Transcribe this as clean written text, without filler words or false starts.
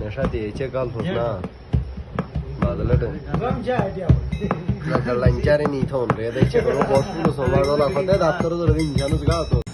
neşe diyecek al na bazıları la carlanciare ni ton re dai che quello posto sono la fate da attore dove vincono sgato